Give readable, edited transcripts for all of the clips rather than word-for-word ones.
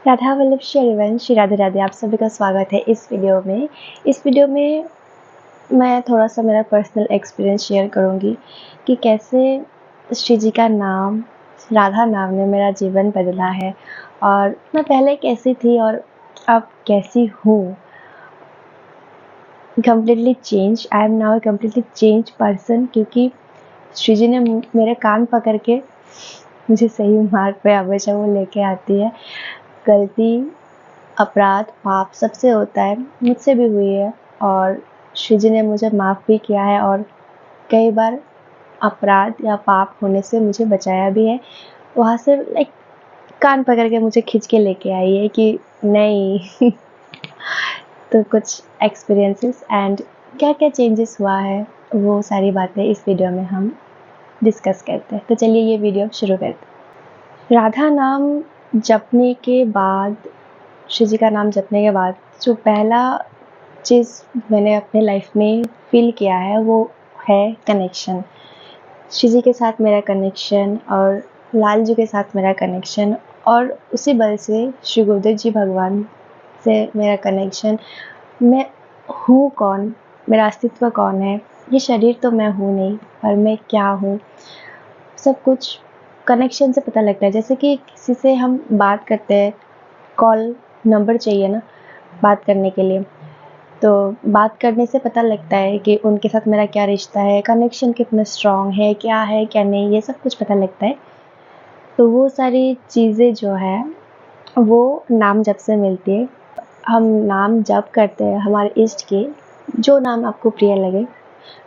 राधा वल्लभ श्री हरिवंश श्री राधे राधे। आप सभी का स्वागत है इस वीडियो में मैं थोड़ा सा मेरा पर्सनल एक्सपीरियंस शेयर करूँगी कि कैसे श्री जी का नाम, राधा नाम ने मेरा जीवन बदला है और मैं पहले कैसी थी और अब कैसी हूँ। Completely change, I am now completely change person, क्योंकि श्री जी ने मेरे कान पकड़ के मुझे सही मार्ग पे हमेशा वो लेके आती है। गलती, अपराध, पाप सबसे होता है, मुझसे भी हुई है और श्री जी ने मुझे माफ़ भी किया है और कई बार अपराध या पाप होने से मुझे बचाया भी है। वहाँ से लाइक कान पकड़ के मुझे खींच के लेके आई है कि नहीं तो कुछ एक्सपीरियंसेस एंड क्या क्या चेंजेस हुआ है, वो सारी बातें इस वीडियो में हम डिस्कस करते हैं। तो चलिए ये वीडियो शुरू करते हैं। राधा नाम जपने के बाद, श्री जी का नाम जपने के बाद जो पहला चीज़ मैंने अपने लाइफ में फील किया है वो है कनेक्शन। श्री जी के साथ मेरा कनेक्शन और लाल जी के साथ मेरा कनेक्शन और उसी बल से श्री गुरुदेव जी भगवान से मेरा कनेक्शन। मैं हूँ कौन, मेरा अस्तित्व कौन है, ये शरीर तो मैं हूँ नहीं, पर मैं क्या हूँ, सब कुछ कनेक्शन से पता लगता है। जैसे कि किसी से हम बात करते हैं, कॉल नंबर चाहिए ना बात करने के लिए, तो बात करने से पता लगता है कि उनके साथ मेरा क्या रिश्ता है, कनेक्शन कितना स्ट्रॉन्ग है, क्या है क्या नहीं, ये सब कुछ पता लगता है। तो वो सारी चीज़ें जो है वो नाम जप से मिलती है। हम नाम जप करते हैं हमारे इष्ट के, जो नाम आपको प्रिय लगे,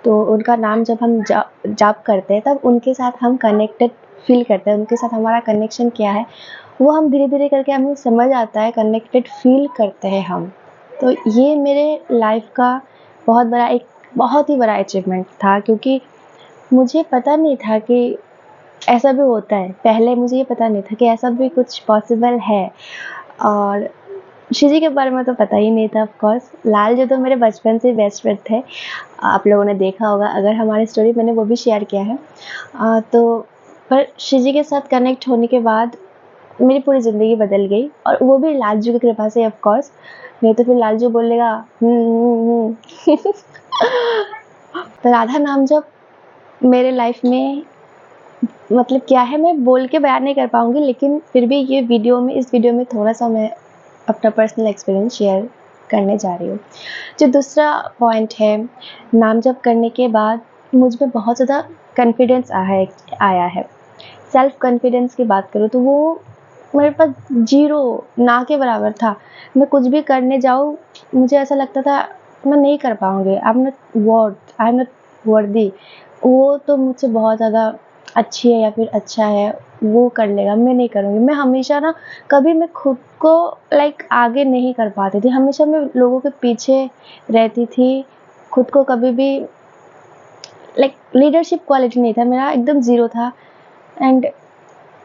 तो उनका नाम जब हम जप करते हैं तब उनके साथ हम कनेक्टेड फील करते हैं। उनके साथ हमारा कनेक्शन क्या है वो हम धीरे धीरे करके हमें समझ आता है, कनेक्टेड फील करते हैं हम। तो ये मेरे लाइफ का बहुत ही बड़ा अचीवमेंट था, क्योंकि मुझे पता नहीं था कि ऐसा भी होता है। पहले मुझे ये पता नहीं था कि ऐसा भी कुछ पॉसिबल है और श्री जी के बारे में तो पता ही नहीं था। ऑफ कोर्स लाल जी तो मेरे बचपन से बेस्ट फ्रेंड थे, आप लोगों ने देखा होगा, अगर हमारी स्टोरी मैंने वो भी शेयर किया है। तो पर श्री जी के साथ कनेक्ट होने के बाद मेरी पूरी ज़िंदगी बदल गई और वो भी लाल जी की कृपा से। ऑफ कोर्स नहीं तो फिर लाल जी बोलेगा तो राधा नाम जब मेरे लाइफ में मतलब क्या है मैं बोल के बयान नहीं कर पाऊँगी, लेकिन फिर भी इस वीडियो में थोड़ा सा मैं अपना पर्सनल एक्सपीरियंस शेयर करने जा रही हूँ। जो दूसरा पॉइंट है, नाम जप करने के बाद मुझ में बहुत ज़्यादा कॉन्फिडेंस आया है। सेल्फ कॉन्फिडेंस की बात करूँ तो वो मेरे पास ज़ीरो, ना के बराबर था। मैं कुछ भी करने जाऊँ मुझे ऐसा लगता था मैं नहीं कर पाऊँगी, आई एम नॉट वर्दी। वो तो मुझसे बहुत ज़्यादा अच्छी है या फिर अच्छा है, वो कर लेगा, मैं नहीं करूँगी। मैं हमेशा ना कभी मैं खुद को आगे नहीं कर पाती थी, हमेशा मैं लोगों के पीछे रहती थी। खुद को कभी भी लीडरशिप क्वालिटी नहीं था मेरा, एकदम ज़ीरो था। एंड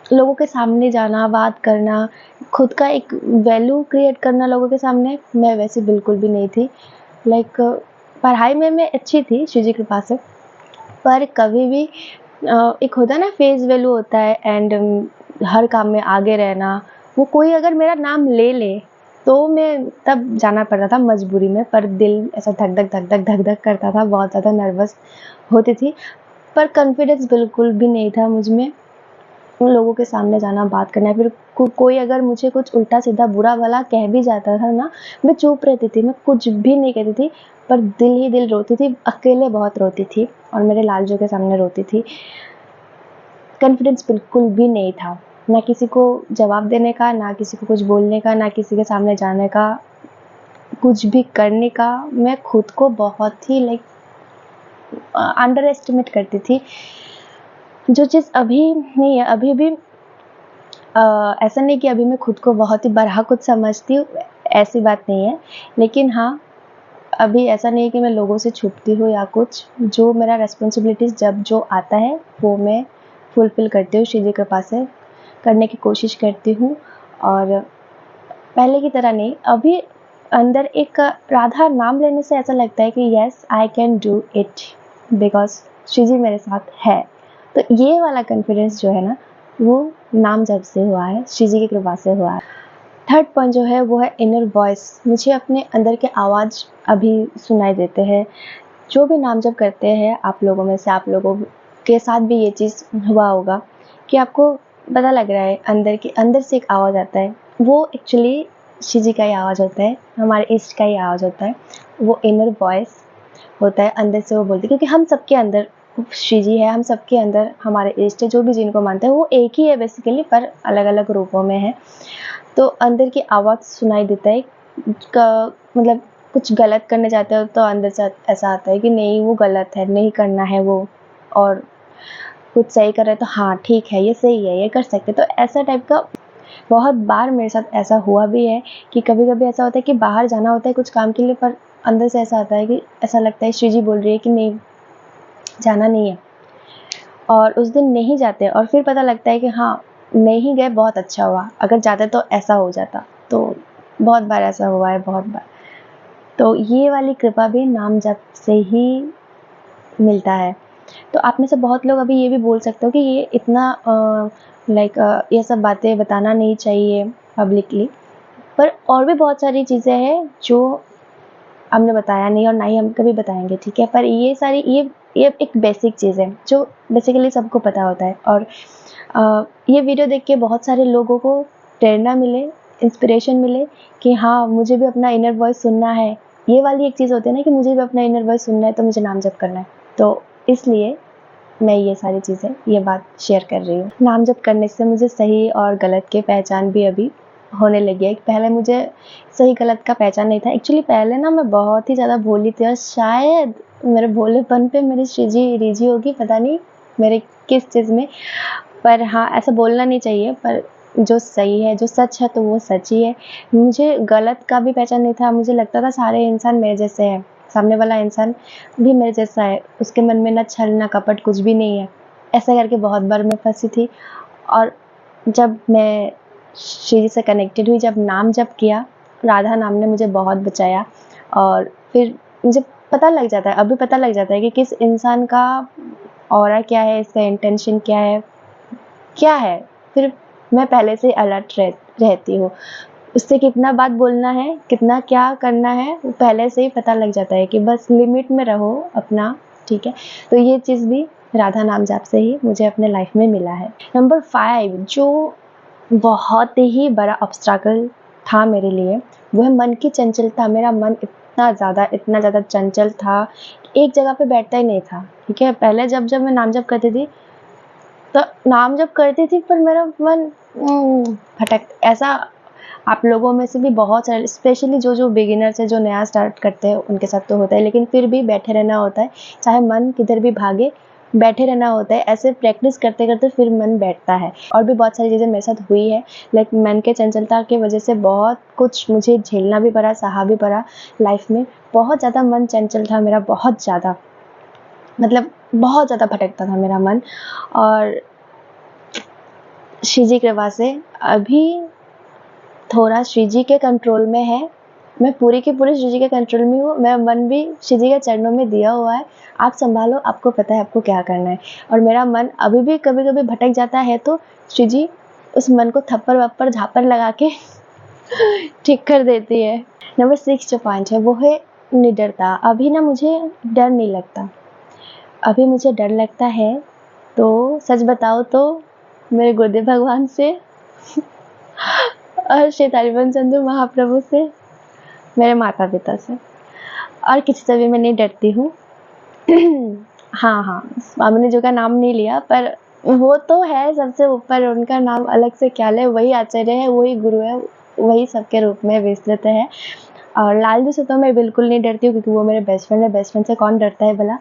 लोगों के सामने जाना, बात करना, खुद का एक वैल्यू क्रिएट करना लोगों के सामने, मैं वैसे बिल्कुल भी नहीं थी। पढ़ाई में मैं अच्छी थी श्री जी की कृपा से, पर कभी भी एक होता है ना फेस वैल्यू होता है एंड हर काम में आगे रहना, वो कोई अगर मेरा नाम ले ले तो मैं तब जाना पड़ता था मजबूरी में, पर दिल ऐसा धक धक करता था, बहुत ज़्यादा नर्वस होती थी। पर कॉन्फिडेंस बिल्कुल भी नहीं था मुझ में उन लोगों के सामने जाना, बात करना। फिर कोई अगर मुझे कुछ उल्टा सीधा बुरा भला कह भी जाता था ना, मैं चुप रहती थी, मैं कुछ भी नहीं कहती थी, पर दिल ही दिल रोती थी, अकेले बहुत रोती थी और मेरे लाल जी के सामने रोती थी। कॉन्फिडेंस बिल्कुल भी नहीं था, ना किसी को जवाब देने का, ना किसी को कुछ बोलने का, ना किसी के सामने जाने का, कुछ भी करने का। मैं खुद को बहुत ही अंडर एस्टिमेट करती थी, जो चीज़ अभी नहीं है। अभी भी ऐसा नहीं कि अभी मैं खुद को बहुत ही बड़ा कुछ समझती हूँ, ऐसी बात नहीं है। लेकिन हाँ, अभी ऐसा नहीं है कि मैं लोगों से छुपती हूँ या कुछ। जो मेरा रिस्पॉन्सिबिलिटीज़ जब जो आता है वो मैं फुलफ़िल करती हूँ, श्री जी कृपा से करने की कोशिश करती हूँ। और पहले की तरह नहीं, अभी अंदर एक राधा नाम लेने से ऐसा लगता है कि yes I can do it, because Shri ji मेरे साथ है। तो ये वाला कॉन्फिडेंस जो है ना, वो नाम जप से हुआ है, श्री जी की कृपा से हुआ है। थर्ड पॉइंट जो है वो है इनर वॉइस। मुझे अपने अंदर के आवाज़ अभी सुनाई देते हैं। जो भी नाम जप करते हैं, आप लोगों में से आप लोगों के साथ भी ये चीज़ हुआ होगा कि आपको पता लग रहा है अंदर से एक आवाज़ आता है, वो एक्चुअली शिव जी का ही आवाज़ होता है, हमारे इष्ट का ही आवाज़ होता है। वो इनर वॉइस होता है, अंदर से वो बोलती है, क्योंकि हम सबके अंदर शिव जी है, हम सबके अंदर हमारे इष्ट है, जो भी जिनको मानते हैं वो एक ही है बेसिकली, पर अलग अलग रूपों में है। तो अंदर की आवाज़ सुनाई देता है मतलब कुछ गलत करने जाते हो तो अंदर से ऐसा आता है कि नहीं वो गलत है, नहीं करना है वो, और कुछ सही कर रहे हैं तो हाँ ठीक है, ये सही है, ये कर सकते। तो ऐसा टाइप का बहुत बार मेरे साथ ऐसा हुआ भी है कि कभी कभी ऐसा होता है कि बाहर जाना होता है कुछ काम के लिए, पर अंदर से ऐसा आता है कि ऐसा लगता है श्री जी बोल रही है कि नहीं जाना नहीं है, और उस दिन नहीं जाते, और फिर पता लगता है कि हाँ नहीं गए, बहुत अच्छा हुआ, अगर जाते तो ऐसा हो जाता। तो बहुत बार ऐसा हुआ है, बहुत बार। तो ये वाली कृपा भी नाम जप से ही मिलता है। तो आप में से बहुत लोग अभी ये भी बोल सकते हो कि ये इतना ये सब बातें बताना नहीं चाहिए पब्लिकली, पर और भी बहुत सारी चीज़ें हैं जो हमने बताया नहीं और ना ही हम कभी बताएंगे, ठीक है। पर ये सारी ये एक बेसिक चीज़ है जो बेसिकली सबको पता होता है। और ये वीडियो देख के बहुत सारे लोगों को प्रेरणा मिले, इंस्पिरेशन मिले कि हाँ मुझे भी अपना इनर वॉइस सुनना है। ये वाली एक चीज़ होती है ना कि मुझे भी अपना इनर वॉइस सुनना है, तो मुझे नाम जप करना है। तो इसलिए मैं ये सारी चीज़ें, ये बात शेयर कर रही हूँ। नाम जप करने से मुझे सही और गलत की पहचान भी अभी होने लगी है। पहले मुझे सही गलत का पहचान नहीं था। एक्चुअली पहले ना मैं बहुत ही ज़्यादा भोली थी, और शायद मेरे भोलेपन पे मेरी श्रीजी रीझी होगी, पता नहीं मेरे किस चीज़ में। पर हाँ, ऐसा बोलना नहीं चाहिए, पर जो सही है, जो सच है, तो वो सच ही है। मुझे गलत का भी पहचान नहीं था। मुझे लगता था सारे इंसान मेरे जैसे हैं, सामने वाला इंसान भी मेरे जैसा है, उसके मन में ना छल ना कपट कुछ भी नहीं है। ऐसा करके बहुत बार मैं फंसी थी। और जब मैं श्री जी से कनेक्टेड हुई, जब नाम जप किया, राधा नाम ने मुझे बहुत बचाया। और फिर मुझे पता लग जाता है, अभी पता लग जाता है कि किस इंसान का ऑरा क्या है, इसका इंटेंशन क्या है। फिर मैं पहले से अलर्ट रहती हूँ। उससे कितना बात बोलना है, कितना क्या करना है, वो पहले से ही पता लग जाता है कि बस लिमिट में रहो अपना, ठीक है। तो ये चीज़ भी राधा नाम जाप से ही मुझे अपने लाइफ में मिला है। नंबर 5 जो बहुत ही बड़ा ऑब्स्ट्रकल था मेरे लिए, वो है मन की चंचलता। मेरा मन इतना ज़्यादा चंचल था कि एक जगह पे बैठता ही नहीं था, ठीक है। पहले जब मैं नाम जप करती थी, तो नाम जब करती थी, पर मेरा मन भटक ऐसा। आप लोगों में से भी बहुत सारे, स्पेशली जो बिगिनर्स है, जो नया स्टार्ट करते हैं, उनके साथ तो होता है, लेकिन फिर भी बैठे रहना होता है। चाहे मन किधर भी भागे, बैठे रहना होता है। ऐसे प्रैक्टिस करते करते फिर मन बैठता है। और भी बहुत सारी चीज़ें मेरे साथ हुई है, लाइक मन के चंचलता की वजह से बहुत कुछ मुझे झेलना भी पड़ा, सहा भी पड़ा लाइफ में। बहुत ज़्यादा मन चंचल था मेरा, बहुत ज़्यादा, मतलब बहुत ज़्यादा भटकता था मेरा मन। और श्री जी की कृपा से अभी थोड़ा श्री जी के कंट्रोल में है। मैं पूरी की पूरी श्री जी के कंट्रोल में हूँ। मेरा मन भी श्री जी के चरणों में दिया हुआ है। आप संभालो, आपको पता है आपको क्या करना है। और मेरा मन अभी भी कभी कभी भटक जाता है, तो श्री जी उस मन को थप्पड़ वप्पड़ झापड़ लगा के ठीक कर देती है। नंबर 6 जो पॉइंट है वो है निडरता। अभी ना मुझे डर नहीं लगता। अभी मुझे डर लगता है, तो सच बताओ तो मेरे गुरुदेव भगवान से और श्री तारिवन चंद्र महाप्रभु से, मेरे माता पिता से, और किसी से भी मैं नहीं डरती हूँ। हाँ, स्वामी जी का नाम नहीं लिया, पर वो तो है सबसे ऊपर, उनका नाम अलग से क्या ले, वही आचार्य है, वही गुरु है, वही सबके रूप में विस्तृत है। और लाल जी से तो मैं बिल्कुल नहीं डरती हूँ, क्योंकि वो मेरे बेस्ट फ्रेंड है। बेस्ट फ्रेंड से कौन डरता है भला,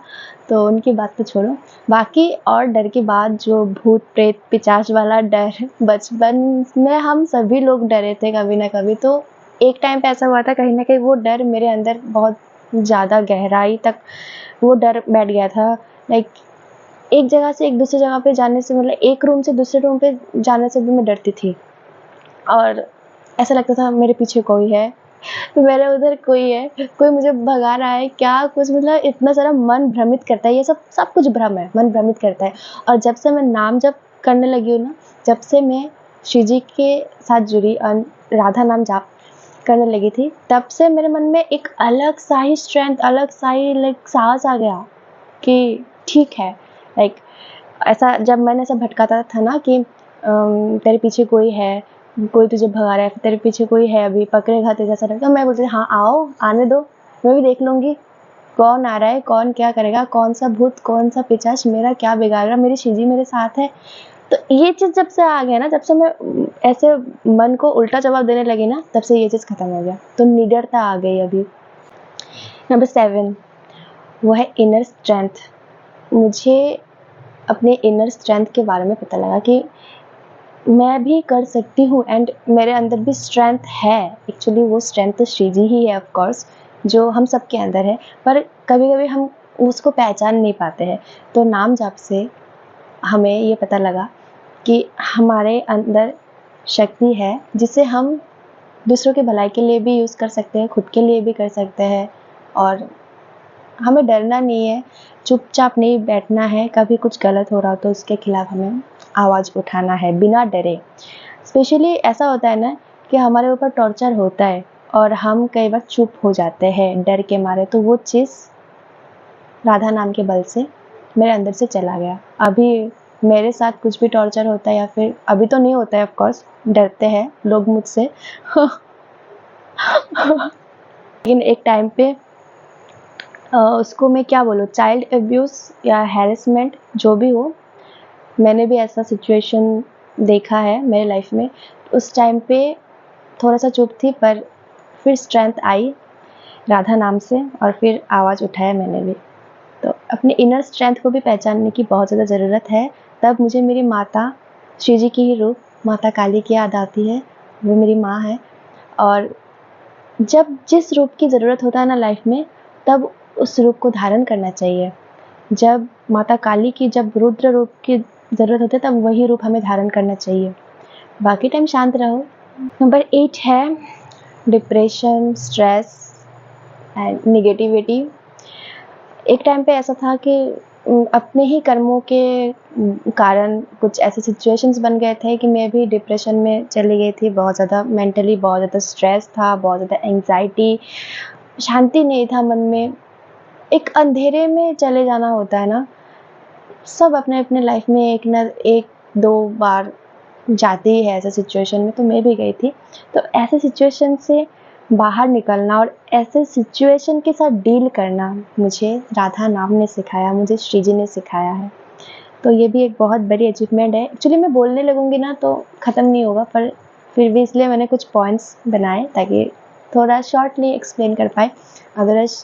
तो उनकी बात तो छोड़ो। बाकी और डर की बात, जो भूत प्रेत पिशाच वाला डर, बचपन में हम सभी लोग डरे थे कभी ना कभी। तो एक टाइम पे ऐसा हुआ था, कहीं ना कहीं वो डर मेरे अंदर बहुत ज़्यादा गहराई तक वो डर बैठ गया था। लाइक एक जगह से एक दूसरी जगह पे जाने से, मतलब एक रूम से दूसरे रूम पे जाने से भी मैं डरती थी। और ऐसा लगता था मेरे पीछे कोई है, मेरे उधर कोई है, कोई मुझे भगा रहा है क्या कुछ, मतलब इतना सारा मन भ्रमित करता है। ये सब कुछ भ्रम है, मन भ्रमित करता है। और जब से मैं नाम जप करने लगी हूँ ना, जब से मैं श्री जी के साथ जुड़ी और राधा नाम जाप करने लगी थी, तब से मेरे मन में एक अलग सा ही स्ट्रेंथ, अलग सा ही लाइक साहस आ गया कि ठीक है। लाइक ऐसा जब मैंने ऐसा भटकाता था ना कि तेरे पीछे कोई है, कोई तुझे भगा रहा है, तेरे पीछे कोई है, अभी पकड़ेगा तुझे, ऐसा लगता, मैं बोलती हाँ आओ, आने दो, मैं भी देख लूँगी कौन आ रहा है, कौन क्या करेगा, कौन सा भूत, कौन सा पिशाच मेरा क्या बिगाड़ रहा, मेरी शिजी मेरे साथ है। तो ये चीज़ जब से आ गया ना, जब से मैं ऐसे मन को उल्टा जवाब देने लगी ना, तब से ये चीज़ खत्म हो गया, तो निडरता आ गई। अभी नंबर 7 वो है इनर स्ट्रेंथ। मुझे अपने इनर स्ट्रेंथ के बारे में पता लगा कि मैं भी कर सकती हूँ एंड मेरे अंदर भी स्ट्रेंथ है। एक्चुअली वो स्ट्रेंथ तो श्री जी ही है ऑफ कोर्स, जो हम सबके अंदर है, पर कभी कभी हम उसको पहचान नहीं पाते हैं। तो नाम जाप से हमें ये पता लगा कि हमारे अंदर शक्ति है जिसे हम दूसरों की भलाई के लिए भी यूज़ कर सकते हैं, खुद के लिए भी कर सकते हैं, और हमें डरना नहीं है, चुपचाप नहीं बैठना है। कभी कुछ गलत हो रहा हो तो उसके खिलाफ हमें आवाज़ उठाना है बिना डरे। स्पेशली ऐसा होता है ना कि हमारे ऊपर टॉर्चर होता है और हम कई बार चुप हो जाते हैं डर के मारे, तो वो चीज़ राधा नाम के बल से मेरे अंदर से चला गया। अभी मेरे साथ कुछ भी टॉर्चर होता है, या फिर अभी तो नहीं होता है ऑफ कोर्स, डरते हैं लोग मुझसे लेकिन एक टाइम पे उसको मैं क्या बोलूँ, चाइल्ड एब्यूज़ या हैरेसमेंट जो भी हो, मैंने भी ऐसा सिचुएशन देखा है मेरे लाइफ में। उस टाइम पे थोड़ा सा चुप थी, पर फिर स्ट्रेंथ आई राधा नाम से और फिर आवाज़ उठाया मैंने भी। तो अपने इनर स्ट्रेंथ को भी पहचानने की बहुत ज़्यादा ज़रूरत है। तब मुझे मेरी माता श्री जी की ही रूप माता काली की याद आती है, वो मेरी माँ है। और जब जिस रूप की ज़रूरत होता है ना लाइफ में, तब उस रूप को धारण करना चाहिए। जब माता काली की, जब रुद्र रूप की ज़रूरत होती है, तब वही रूप हमें धारण करना चाहिए। बाकी टाइम शांत रहो। नंबर 8 है डिप्रेशन, स्ट्रेस एंड निगेटिविटी। एक टाइम पे ऐसा था कि अपने ही कर्मों के कारण कुछ ऐसे सिचुएशंस बन गए थे कि मैं भी डिप्रेशन में चली गई थी। बहुत ज़्यादा मेंटली बहुत ज़्यादा स्ट्रेस था, बहुत ज़्यादा एंग्जाइटी, शांति नहीं था मन में। एक अंधेरे में चले जाना होता है ना, सब अपने अपने लाइफ में एक न एक दो बार जाते ही है ऐसे सिचुएशन में, तो मैं भी गई थी। तो ऐसे सिचुएशन से बाहर निकलना और ऐसे सिचुएशन के साथ डील करना मुझे राधा नाम ने सिखाया, मुझे श्री जी ने सिखाया है। तो ये भी एक बहुत बड़ी अचीवमेंट है। एक्चुअली मैं बोलने लगूँगी ना तो ख़त्म नहीं होगा, पर फिर भी इसलिए मैंने कुछ पॉइंट्स बनाए ताकि थोड़ा शॉर्टली एक्सप्लेन कर पाए। अदरवाइज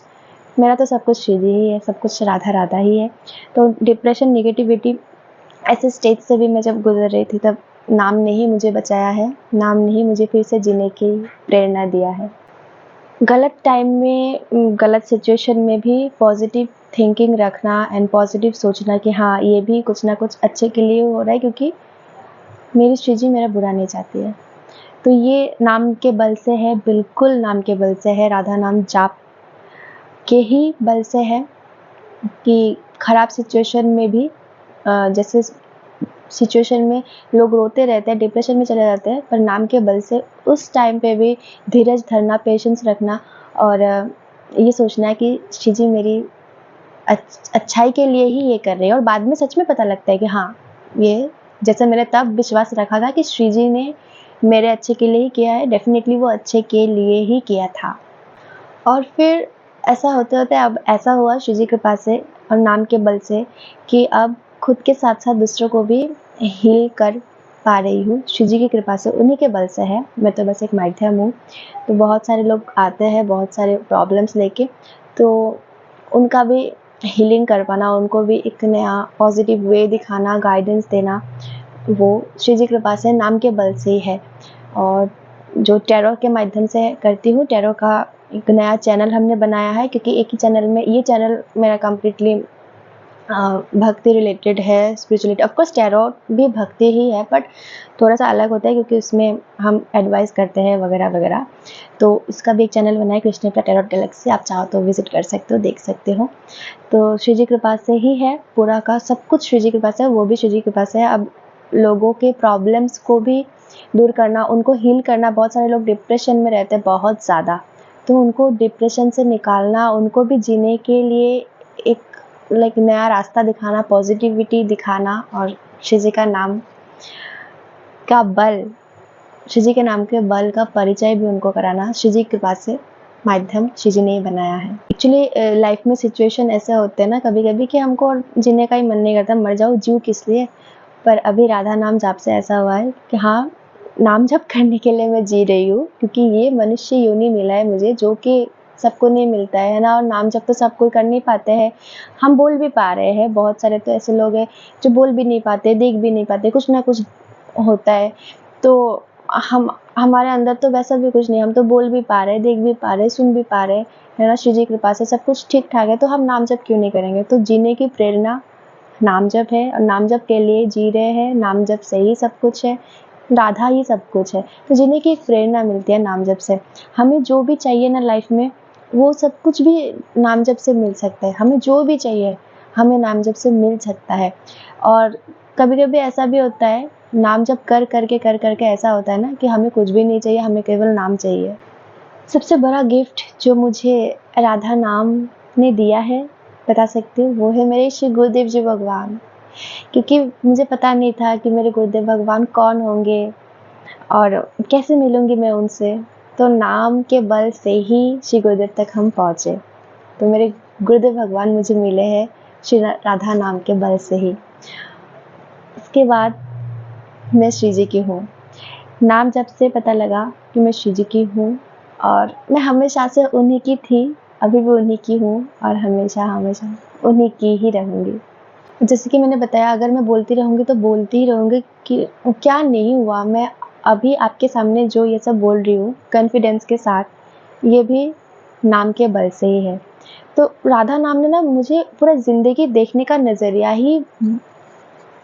मेरा तो सब कुछ श्री जी ही है, सब कुछ राधा राधा ही है। तो डिप्रेशन, नेगेटिविटी ऐसे स्टेज से भी मैं जब गुजर रही थी, तब नाम ने ही मुझे बचाया है, नाम ने ही मुझे फिर से जीने की प्रेरणा दिया है। गलत टाइम में, गलत सिचुएशन में भी पॉजिटिव थिंकिंग रखना एंड पॉजिटिव सोचना कि हाँ ये भी कुछ ना कुछ अच्छे के लिए हो रहा है, क्योंकि मेरी श्री जी मेरा बुरा नहीं चाहती है। तो ये नाम के बल से है, बिल्कुल नाम के बल से है, राधा नाम जाप के ही बल से है कि खराब सिचुएशन में भी, जैसे सिचुएशन में लोग रोते रहते हैं, डिप्रेशन में चले जाते हैं, पर नाम के बल से उस टाइम पे भी धीरज धरना, पेशेंस रखना और ये सोचना कि श्री जी मेरी अच्छाई के लिए ही ये कर रहे हैं। और बाद में सच में पता लगता है कि हाँ, ये जैसे मैंने तब विश्वास रखा था कि श्री जी ने मेरे अच्छे के लिए ही किया है, डेफिनेटली वो अच्छे के लिए ही किया था। और फिर ऐसा होते होते अब ऐसा हुआ श्री जी कृपा से और नाम के बल से कि अब खुद के साथ साथ दूसरों को भी हील कर पा रही हूँ, श्री जी की कृपा से, उन्हीं के बल से है। मैं तो बस एक माध्यम हूँ। तो बहुत सारे लोग आते हैं बहुत सारे प्रॉब्लम्स लेके, तो उनका भी हीलिंग कर पाना, उनको भी एक नया पॉजिटिव वे दिखाना, गाइडेंस देना, वो श्री जी कृपा से नाम के बल से ही है। और जो टैरो के माध्यम से करती हूँ, टैरो का एक नया चैनल हमने बनाया है, क्योंकि एक ही चैनल में, ये चैनल मेरा कम्प्लीटली भक्ति रिलेटेड है, स्पिरिचुअलिटी। ऑफ कोर्स टैरो भी भक्ति ही है, बट थोड़ा सा अलग होता है क्योंकि उसमें हम एडवाइस करते हैं वगैरह वगैरह। तो इसका भी एक चैनल बना है, कृष्ण का टैरो गैलेक्सी, आप चाहो तो विजिट कर सकते हो, देख सकते हो। तो श्री जी कृपा से ही है पूरा का सब कुछ, श्री जी कृपा से, वो भी श्री जी कृपा से है। अब लोगों के प्रॉब्लम्स को भी दूर करना, उनको हील करना। बहुत सारे लोग डिप्रेशन में रहते हैं बहुत ज़्यादा, तो उनको डिप्रेशन से निकालना, उनको भी जीने के लिए एक नया रास्ता दिखाना, पॉजिटिविटी दिखाना, और शिव जी का नाम का बल, शिव जी के नाम के बल का परिचय भी उनको कराना शिव जी के कृपा से माध्यम शिव जी ने ही बनाया है। एक्चुअली लाइफ में सिचुएशन ऐसे होते हैं ना कभी कभी कि हमको और जीने का ही मन नहीं करता, मर जाओ, जीव किस लिए। पर अभी राधा नाम जाप से ऐसा हुआ है कि हाँ, नाम जप करने के लिए मैं जी रही हूँ, क्योंकि ये मनुष्य योनि मिला है मुझे, जो कि सबको नहीं मिलता है ना। और नाम जप तो सब कोई कर नहीं पाते हैं। हम बोल भी पा रहे हैं, बहुत सारे तो ऐसे लोग हैं जो बोल भी नहीं पाते, देख भी नहीं पाते, कुछ ना कुछ होता है। तो हमारे अंदर तो वैसा भी कुछ नहीं, हम तो बोल भी पा रहे, देख भी पा रहे, सुन भी पा रहे, है ना। शिव जी की कृपा से सब कुछ ठीक ठाक है, तो हम नाम जप क्यों नहीं करेंगे। तो जीने की प्रेरणा नाम जप है, और नाम जप के लिए जी रहे हैं। नाम जप से ही सब कुछ है, राधा ही सब कुछ है। तो जीने की एक प्रेरणा मिलती है नाम जप से। हमें जो भी चाहिए ना लाइफ में, वो सब कुछ भी नाम जप से मिल सकता है। हमें जो भी चाहिए, हमें नाम जप से मिल सकता है। और कभी कभी ऐसा भी होता है, नाम जप कर करके ऐसा होता है ना कि हमें कुछ भी नहीं चाहिए, हमें केवल नाम चाहिए। सबसे बड़ा गिफ्ट जो मुझे राधा नाम ने दिया है, बता सकती हूँ, वो है मेरे श्री गुरुदेव जी भगवान। क्योंकि मुझे पता नहीं था कि मेरे गुरुदेव भगवान कौन होंगे और कैसे मिलूंगी मैं उनसे। तो नाम के बल से ही श्री गुरुदेव तक हम पहुँचे। तो मेरे गुरुदेव भगवान मुझे मिले हैं श्री राधा नाम के बल से ही। उसके बाद मैं श्री जी की हूँ। नाम जब से पता लगा कि मैं श्री जी की हूँ, और मैं हमेशा से उन्हीं की थी, अभी भी उन्हीं की हूँ, और हमेशा हमेशा उन्हीं की ही रहूँगी। जैसे कि मैंने बताया, अगर मैं बोलती रहूँगी तो बोलती ही रहूँगी कि क्या नहीं हुआ। मैं अभी आपके सामने जो ये सब बोल रही हूँ कॉन्फिडेंस के साथ, ये भी नाम के बल से ही है। तो राधा नाम ने ना मुझे पूरा ज़िंदगी देखने का नज़रिया ही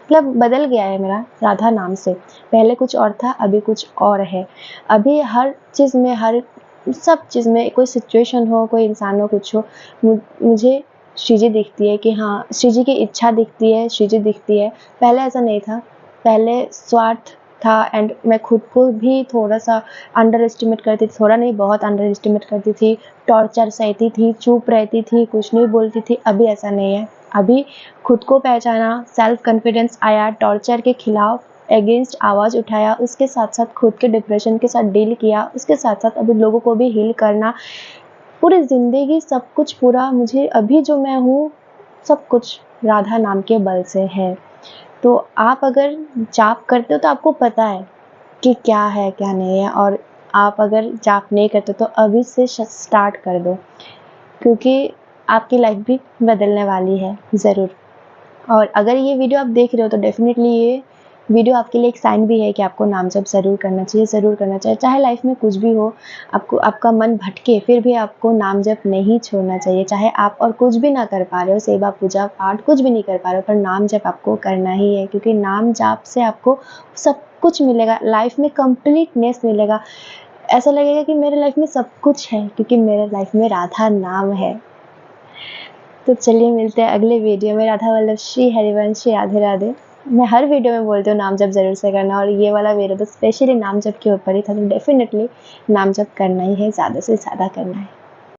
बदल गया है मेरा राधा नाम से। पहले कुछ और था, अभी कुछ और है। अभी हर चीज़ में, हर सब चीज़ में, कोई सिचुएशन हो, कोई इंसान हो, कुछ हो, मुझे श्री जी दिखती है कि हाँ, श्री जी की इच्छा दिखती है, श्री जी दिखती है। पहले ऐसा नहीं था, पहले स्वार्थ था, एंड मैं खुद को भी थोड़ा सा अंडर एस्टिमेट करती थी, थोड़ा नहीं बहुत अंडर एस्टिमेट करती थी, टॉर्चर सहती थी, चुप रहती थी, कुछ नहीं बोलती थी। अभी ऐसा नहीं है। अभी खुद को पहचाना, सेल्फ कॉन्फिडेंस आया, टॉर्चर के खिलाफ अगेंस्ट आवाज़ उठाया, उसके साथ साथ खुद के डिप्रेशन के साथ डील किया, उसके साथ साथ अभी लोगों को भी हील करना। पूरी ज़िंदगी सब कुछ पूरा मुझे अभी जो मैं हूँ, सब कुछ राधा नाम के बल से है। तो आप अगर जाप करते हो तो आपको पता है कि क्या है क्या नहीं है, और आप अगर जाप नहीं करते तो अभी से स्टार्ट कर दो, क्योंकि आपकी लाइफ भी बदलने वाली है ज़रूर। और अगर ये वीडियो आप देख रहे हो तो डेफिनेटली ये वीडियो आपके लिए एक साइन भी है कि आपको नाम जप ज़रूर करना चाहिए, ज़रूर करना चाहिए। चाहे लाइफ में कुछ भी हो, आपको आपका मन भटके, फिर भी आपको नाम जप नहीं छोड़ना चाहिए। चाहे आप और कुछ भी ना कर पा रहे हो, सेवा पूजा पाठ कुछ भी नहीं कर पा रहे हो, पर नाम जप आपको करना ही है, क्योंकि नाम जाप से आपको सब कुछ मिलेगा, लाइफ में कंप्लीटनेस मिलेगा। ऐसा लगेगा कि मेरे लाइफ में सब कुछ है, क्योंकि मेरे लाइफ में राधा नाम है। तो चलिए मिलते हैं अगले वीडियो में। राधा वल्लभ श्री हरिवंश, राधे राधे। मैं हर वीडियो में बोलती हूँ नाम जप ज़रूर से करना, और ये वाला वीडियो तो स्पेशली नाम जप के ऊपर ही था। तो डेफिनेटली नाम जप करना ही है, ज़्यादा से ज़्यादा करना है।